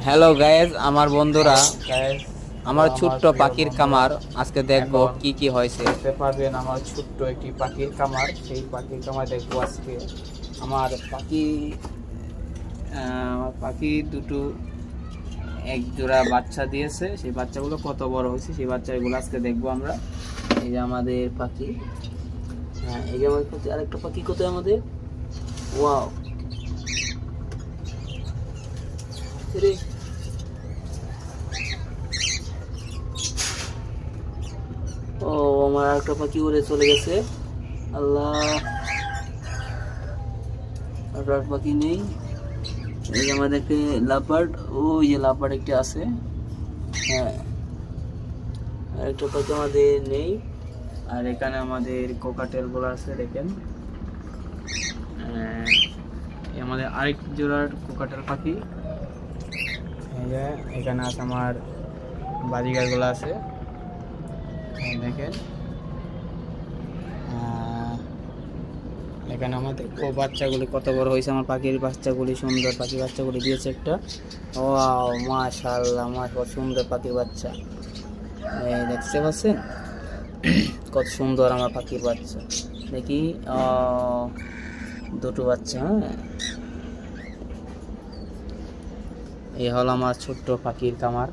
Hello guys, আমার বন্ধুরা, guys, আমার আমার ছোট্ট প্রিয় পাখির বন্ধুরা, কামার আজকে দেখবো এখন কি কি হয়েছে। দেখতে পারবেন আমার ছোট্ট একটি পাখির কামার। সেই পাখির কামার দেখবো আজকে। আমার পাখি আমার পাখি দুটো এক জোড়া বাচ্চা দিয়েছে। সেই বাচ্চাগুলো কত বড় হয়েছে সেই বাচ্চাগুলো আজকে দেখবো আমরা। এই যে আমাদের পাখি, হ্যাঁ এই যে আমাদের পাখি, আরেকটা পাখি কোথায় আমাদের? ওয়াও রে, ও আমার আরেকটা পাখি উড়ে চলে গেছে। আল্লাহ, আর পাখি নেই। এই যে আমাদের একটা লাপার্ড, ওই যে লাপার্ড একটা আছে। হ্যাঁ, আরেকটা পাখি আমাদের নেই। আর এখানে আমাদের কোকাটেল গুলো আছে, দেখেন। এই আমাদের আরেক জোড়ার কোকাটেল পাখি। এই যে এখানে আছে আমার বাজিগার গুলো আছে, এই দেখেন। এখানে আমাদের বাচ্চাগুলি কত বড় হয়েছে। আমার পাখির বাচ্চাগুলি সুন্দর, পাখির বাচ্চাগুলি দিয়েছে একটা। ও মাশাআল্লাহ, মাশাআল্লাহ, সুন্দর পাখির বাচ্চা। এই দেখতে পাচ্ছেন কত সুন্দর আমার পাখির বাচ্চা। দেখি, দুটো বাচ্চা। হ্যাঁ, এই হলো আমার ছোট্ট পাখির কামার।